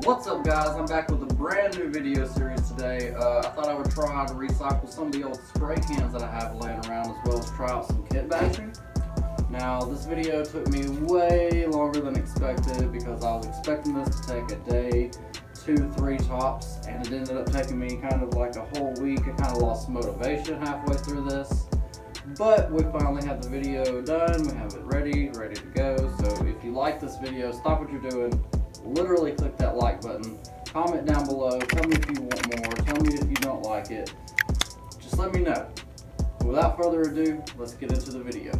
What's up guys, I'm back with a brand new video series today. I thought I would try to recycle some of the old spray cans that I have laying around, as well as try out some kit bashing. Now this video took me way longer than expected because I was expecting this to take a day, 2-3 tops, and it ended up taking me kind of like a whole week. I kind of lost motivation halfway through this. But we finally have the video done, we have it ready to go. So if you like this video, stop what you're doing, literally click that like button, comment down below, tell me if you want more, tell me if you don't like it, just let me know. Without further ado, let's get into the video.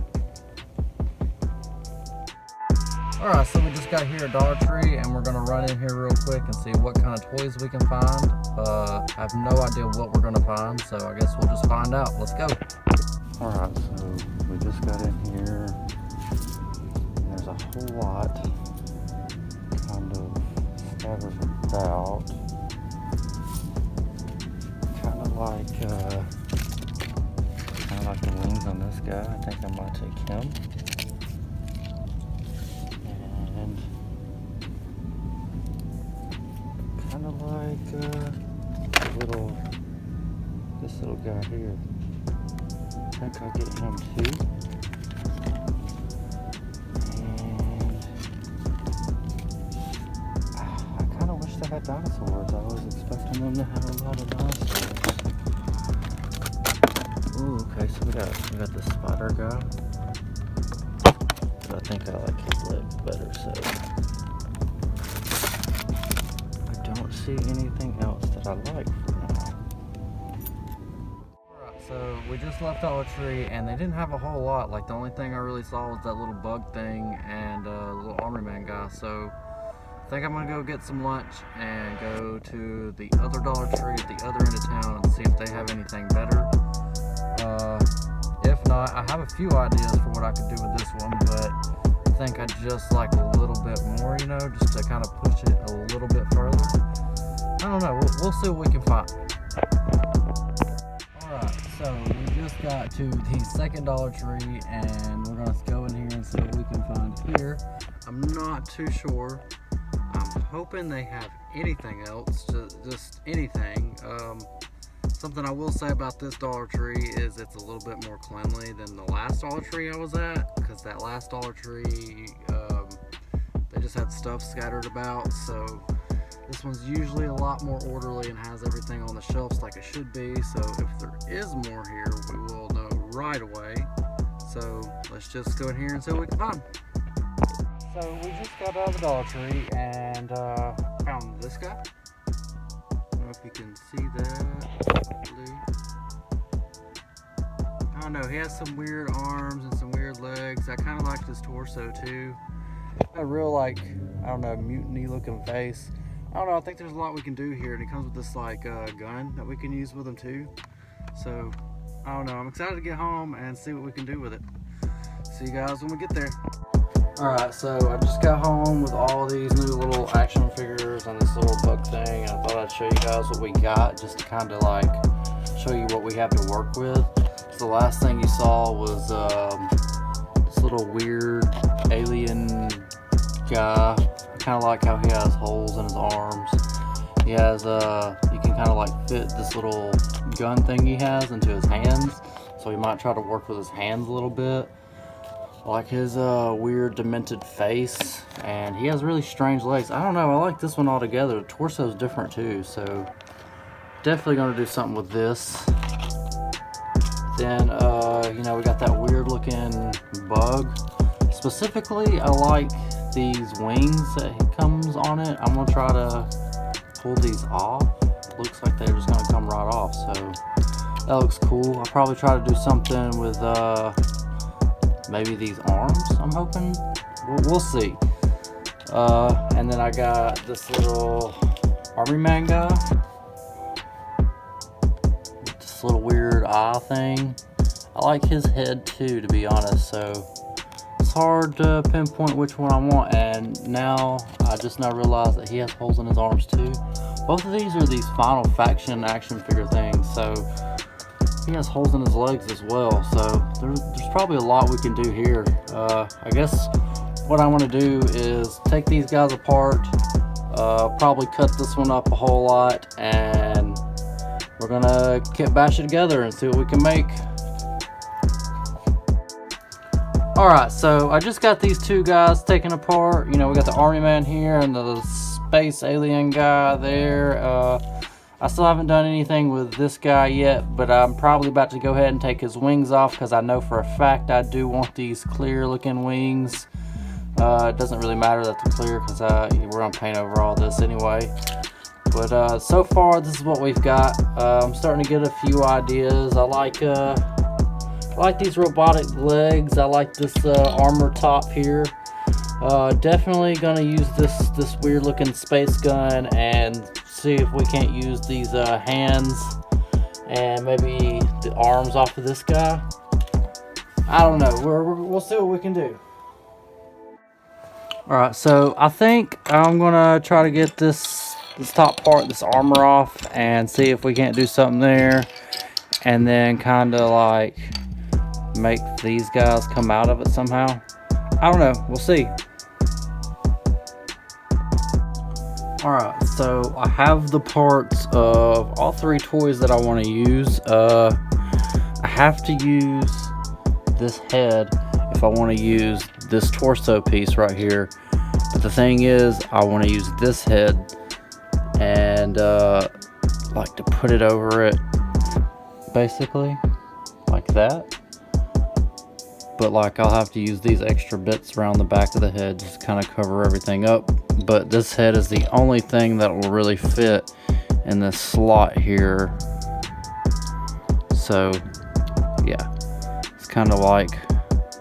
Alright, so we just got here at Dollar Tree and we're going to run in here real quick and see what kind of toys we can find. I have no idea what we're going to find, so I guess we'll just find out. Let's go. Alright, so we just got in here. There's a whole lot kind of scattered about. Kind of like the wings on this guy. I think I might take him. And kind of like this little guy here. I think I'll get him too. And I kind of wish they had dinosaurs. I was expecting them to have a lot of dinosaurs. Ooh, okay, so we got the spider guy. But I think I like his legs better, so I don't see anything else that I like for now. So we just left Dollar Tree and they didn't have a whole lot. Like the only thing I really saw was that little bug thing and a little army man guy. So I think I'm gonna go get some lunch and go to the other Dollar Tree at the other end of town and see if they have anything better. If not, I have a few ideas for what I could do with this one, but I think I'd just like a little bit more, you know, just to kind of push it a little bit further. I don't know, we'll see what we can find. So we just got to the second Dollar Tree and we're gonna go in here and see what we can find here. I'm not too sure. I'm hoping they have anything else, just anything. Something I will say about this Dollar Tree is it's a little bit more cleanly than the last Dollar Tree I was at, because that last Dollar Tree, they just had stuff scattered about. So this one's usually a lot more orderly and has everything on the shelves like it should be. So if there is more here, we will know right away. So let's just go in here and see what we can find. So we just got out of the Dollar Tree and found this guy. I don't know if you can see that. I don't know, he has some weird arms and some weird legs. I kind of like his torso too. A real, like, I don't know, mutiny looking face. I don't know, I think there's a lot we can do here, and he comes with this like gun that we can use with him too. So I don't know, I'm excited to get home and see what we can do with it. See you guys when we get there. Alright, so I just got home with all these new little action figures and this little bug thing, and I thought I'd show you guys what we got, just to kind of like show you what we have to work with. So the last thing you saw was this little weird alien guy. I kind of like how he has holes in his arms. He has you can kind of like fit this little gun thing he has into his hands, so he might try to work with his hands a little bit. I like his weird demented face, and he has really strange legs. I don't know, I like this one altogether. The torso is different too, so definitely gonna do something with this. Then you know, we got that weird looking bug. Specifically, I like these wings that comes on it. I'm gonna try to pull these off. Looks like they're just gonna come right off, so that looks cool. I'll probably try to do something with maybe these arms, I'm hoping. We'll see. And then I got this little army man guy with this little weird eye thing. I like his head too, to be honest, so it's hard to pinpoint which one I want, and now I just now realized that he has holes in his arms too. Both of these are these Final Faction action figure things, so he has holes in his legs as well, so there's probably a lot we can do here. I guess what I want to do is take these guys apart, Probably cut this one up a whole lot, and we're gonna kit bash it together and see what we can make. Alright, so I just got these two guys taken apart. You know, we got the army man here and the space alien guy there. I still haven't done anything with this guy yet, but I'm probably about to go ahead and take his wings off because I know for a fact I do want these clear looking wings. It doesn't really matter that they're clear because we're gonna paint over all this anyway. But so far this is what we've got. I'm starting to get a few ideas. I like these robotic legs. I like this armor top here. Definitely gonna use this weird looking space gun and see if we can't use these hands and maybe the arms off of this guy. I don't know. We'll see what we can do. All right, so I think I'm gonna try to get this top part, this armor off, and see if we can't do something there, and then kind of like make these guys come out of it somehow. I don't know, we'll see. Alright, so I have the parts of all three toys that I want to use. I have to use this head if I want to use this torso piece right here. But the thing is, I want to use this head and like to put it over it, basically, like that. But like I'll have to use these extra bits around the back of the head just to kind of cover everything up. But this head is the only thing that will really fit in this slot here. So yeah, it's kind of like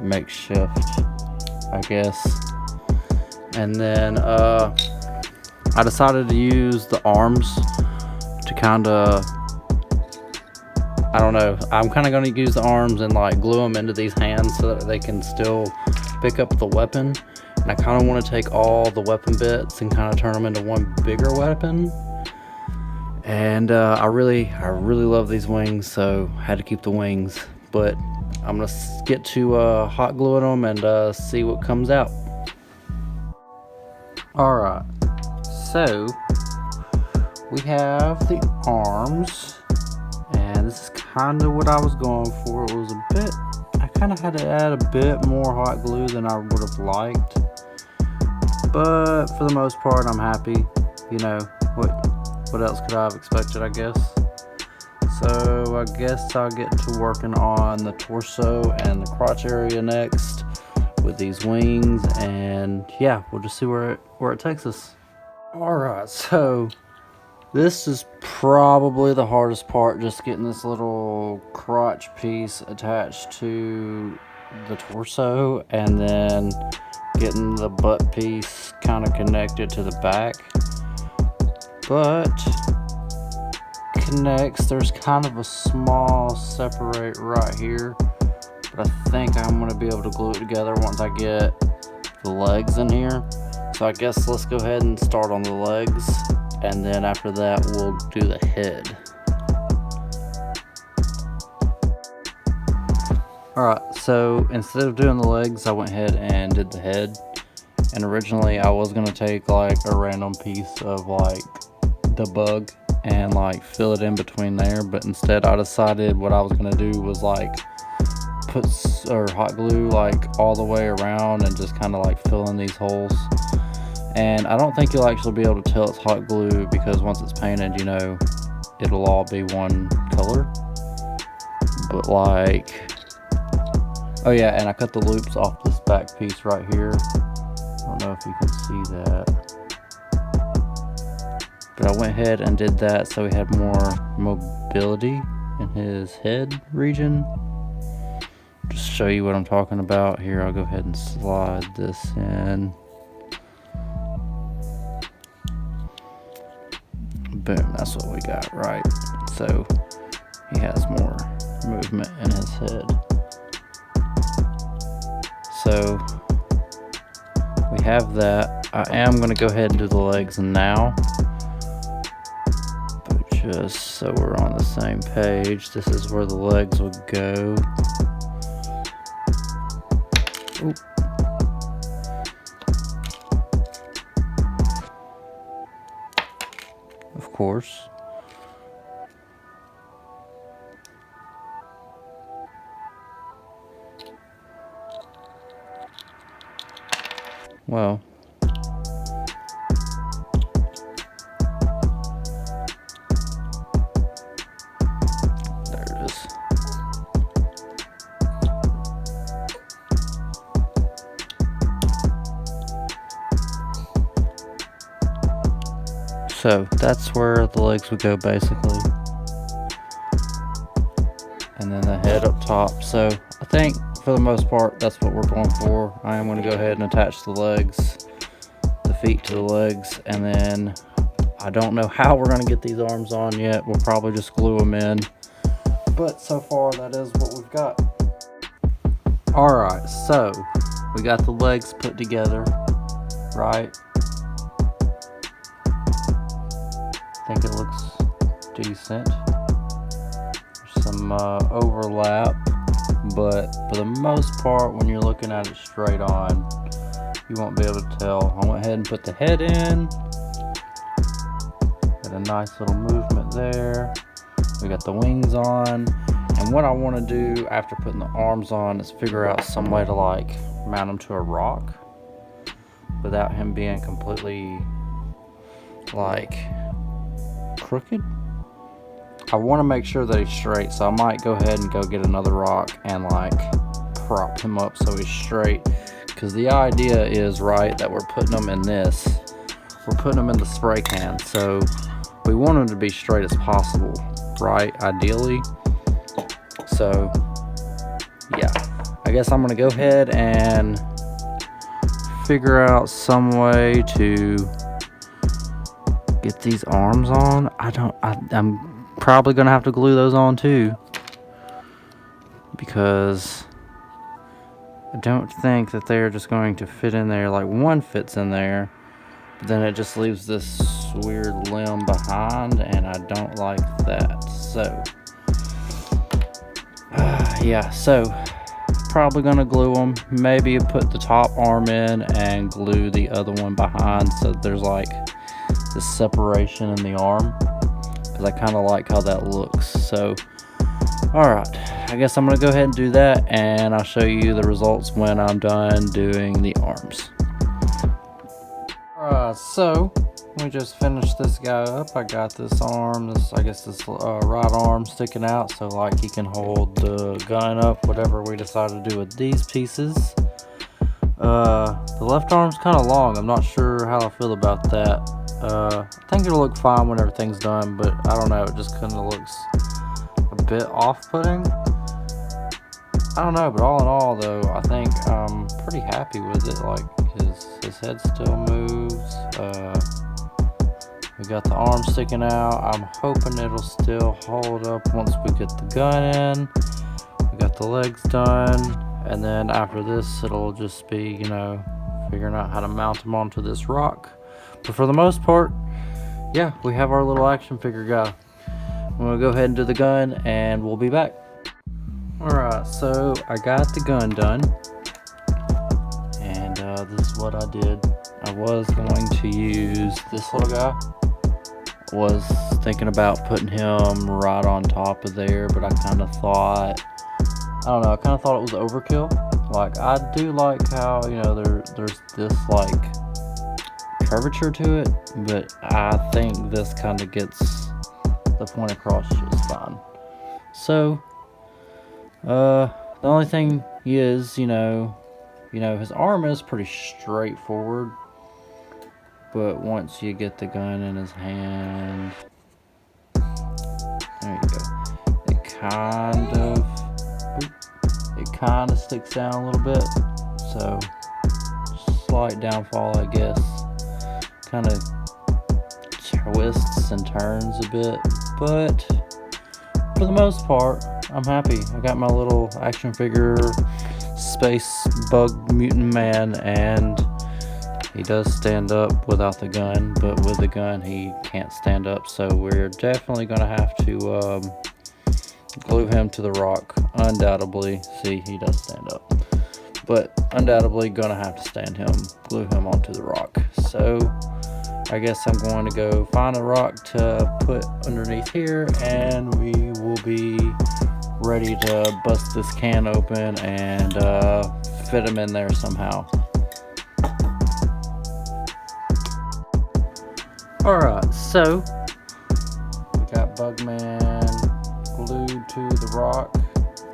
makeshift, I guess. And then I decided to use the arms to kind of, I don't know, I'm kind of going to use the arms and like glue them into these hands so that they can still pick up the weapon. And I kind of want to take all the weapon bits and kind of turn them into one bigger weapon. And I really love these wings, so I had to keep the wings. But I'm going to get to hot gluing them and see what comes out. Alright, so we have the arms. And this is kind of what I was going for. It was a bit, I kind of had to add a bit more hot glue than I would have liked. But for the most part, I'm happy. You know, what else could I have expected, I guess. So I guess I'll get to working on the torso and the crotch area next with these wings. And yeah, we'll just see where it takes us. Alright, so this is probably the hardest part, just getting this little crotch piece attached to the torso and then getting the butt piece kind of connected to the back. But connects, there's kind of a small separate right here, but I think I'm going to be able to glue it together once I get the legs in here. So I guess let's go ahead and start on the legs. And then after that, we'll do the head. Alright, so instead of doing the legs, I went ahead and did the head. And originally, I was going to take like a random piece of like the bug and like fill it in between there. But instead, I decided what I was going to do was like put hot glue like all the way around and just kind of like fill in these holes. And I don't think you'll actually be able to tell it's hot glue because once it's painted, you know, it'll all be one color. But like, oh yeah, and I cut the loops off this back piece right here. I don't know if you can see that. But I went ahead and did that so he had more mobility in his head region. Just show you what I'm talking about here. I'll go ahead and slide this in. Boom, that's what we got, right? So he has more movement in his head. So we have that. I am going to go ahead and do the legs now. But just so we're on the same page, this is where the legs would go. Oop. of course. Well, there it is. So that's where the legs would go basically. And then the head up top. So I think for the most part that's what we're going for. I am going to go ahead and attach the legs, the feet to the legs, and then I don't know how we're going to get these arms on yet. We'll probably just glue them in. But so far that is what we've got. Alright, so we got the legs put together, right? I think it looks decent. There's some overlap, but for the most part, when you're looking at it straight on, you won't be able to tell. I went ahead and put the head in. Got a nice little movement there. We got the wings on. And what I want to do after putting the arms on is figure out some way to like mount him to a rock without him being completely like crooked. I want to make sure that he's straight, so I might go ahead and go get another rock and like prop him up so he's straight, because the idea is, right, that we're putting him in this, we're putting him in the spray can, so we want him to be straight as possible, right, ideally. So yeah, I guess I'm gonna go ahead and figure out some way to get these arms on. I'm probably gonna have to glue those on too, because I don't think that they're just going to fit in there. Like one fits in there, but then it just leaves this weird limb behind, and I don't like that. So yeah, so probably gonna glue them, maybe put the top arm in and glue the other one behind, so there's like this separation in the arm, because I kind of like how that looks. So alright, I guess I'm gonna go ahead and do that, and I'll show you the results when I'm done doing the arms. Alright, so we just finished this guy up. I got this arm, I guess this right arm sticking out, so like he can hold the gun up, whatever we decide to do with these pieces. The left arm's kind of long. I'm not sure how I feel about that. I think it'll look fine when everything's done, but I don't know, it just kind of looks a bit off-putting. I don't know, but all in all though, I think I'm pretty happy with it. Like his head still moves. We got the arm sticking out. I'm hoping it'll still hold up once we get the gun in. We got the legs done, and then after this it'll just be, you know, figuring out how to mount them onto this rock. But for the most part, yeah, we have our little action figure guy. I'm gonna go ahead and do the gun, and we'll be back. Alright, so I got the gun done, and this is what I did. I was going to use this little guy. Was thinking about putting him right on top of there, but I kind of thought, I don't know, I kind of thought it was overkill. Like, I do like how, you know, there's this like curvature to it, but I think this kind of gets the point across just fine. So the only thing is, you know, his arm is pretty straightforward, but once you get the gun in his hand, there you go, it kind of sticks down a little bit, so slight downfall, I guess. Kind of twists and turns a bit, but for the most part, I'm happy. I got my little action figure space bug mutant man, and he does stand up without the gun, but with the gun he can't stand up, so we're definitely gonna have to glue him to the rock, undoubtedly. See, he does stand up, but undoubtedly gonna have to glue him onto the rock. So I guess I'm going to go find a rock to put underneath here, and we will be ready to bust this can open and fit them in there somehow. Alright, so we got Bugman glued to the rock.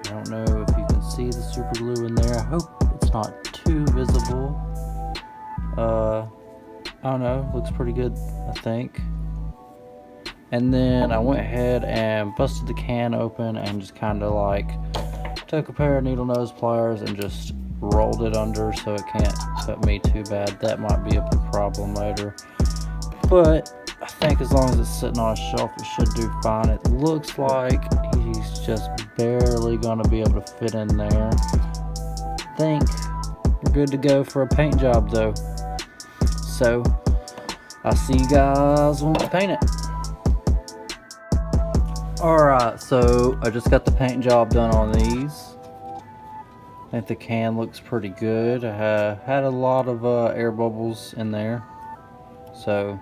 I don't know if you can see the super glue in there. I hope it's not too visible. I don't know, looks pretty good, I think. And then I went ahead and busted the can open and just kind of like took a pair of needle nose pliers and just rolled it under so it can't cut me too bad. That might be a problem later, but I think as long as it's sitting on a shelf, it should do fine. It looks like he's just barely gonna be able to fit in there. I think we're good to go for a paint job though. So I'll see you guys when we paint it. Alright, so I just got the paint job done on these. I think the can looks pretty good. I had a lot of air bubbles in there, so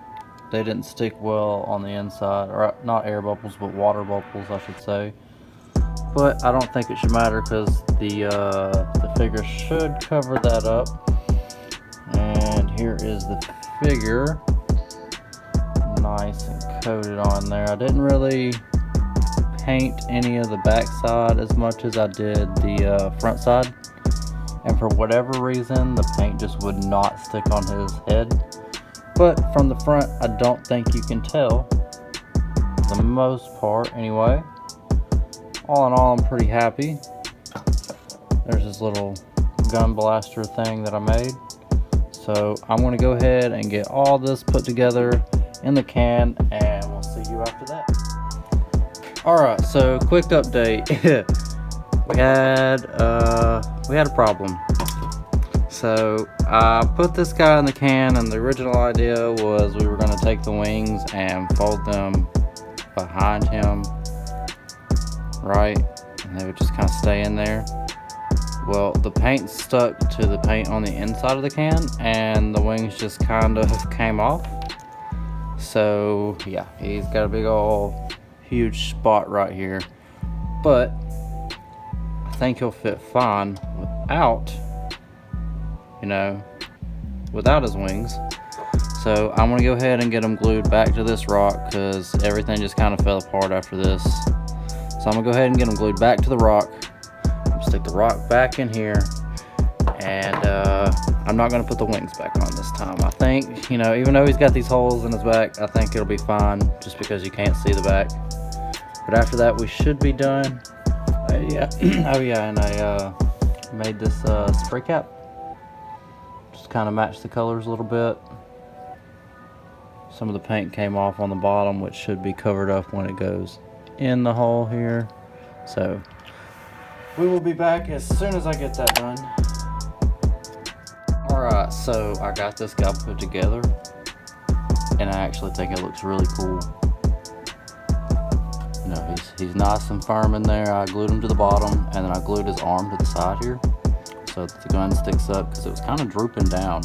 they didn't stick well on the inside. Or not air bubbles, but water bubbles, I should say. But I don't think it should matter because the figure should cover that up. And here is the figure, nice and coated on there. I didn't really paint any of the back side as much as I did the front side, and for whatever reason the paint just would not stick on his head. But from the front, I don't think you can tell, for the most part anyway. All in all, I'm pretty happy. There's this little gun blaster thing that I made. So I'm going to go ahead and get all this put together in the can, and we'll see you after that. Alright, so quick update. we had a problem. So I put this guy in the can, and the original idea was we were going to take the wings and fold them behind him, right? And they would just kind of stay in there. Well, the paint stuck to the paint on the inside of the can, and the wings just kind of came off. So yeah, he's got a big old huge spot right here, but I think he'll fit fine without his wings. So I'm gonna go ahead and get him glued back to this rock because everything just kind of fell apart after this. So I'm gonna go ahead and get him glued back to the rock. Stick the rock back in here, and I'm not going to put the wings back on this time. I think, even though he's got these holes in his back, I think it'll be fine just because you can't see the back. But after that, we should be done. Yeah. Oh yeah, and I made this spray cap. Just kind of match the colors a little bit. Some of the paint came off on the bottom, which should be covered up when it goes in the hole here. So we will be back as soon as I get that done. Alright, so I got this guy put together, and I actually think it looks really cool. He's nice and firm in there. I glued him to the bottom, and then I glued his arm to the side here so that the gun sticks up because it was kind of drooping down.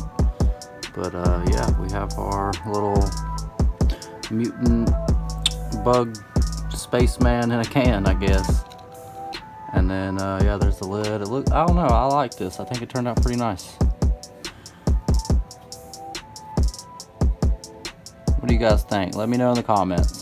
But yeah, we have our little mutant bug spaceman in a can, I guess. And then, yeah, there's the lid. I don't know, I like this. I think it turned out pretty nice. What do you guys think? Let me know in the comments.